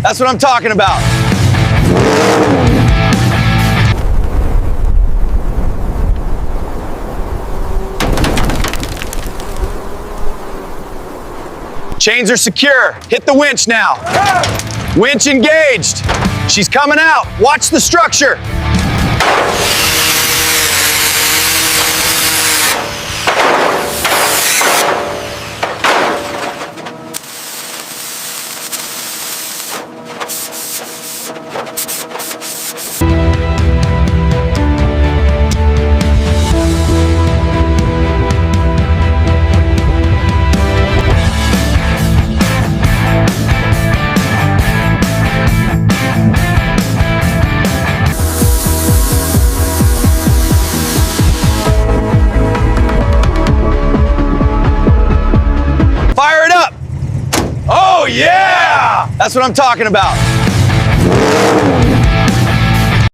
That's what I'm talking about. Chains are secure. Hit the winch now. Winch engaged. She's coming out. Watch the structure. Fire it up. Oh yeah! That's what I'm talking about.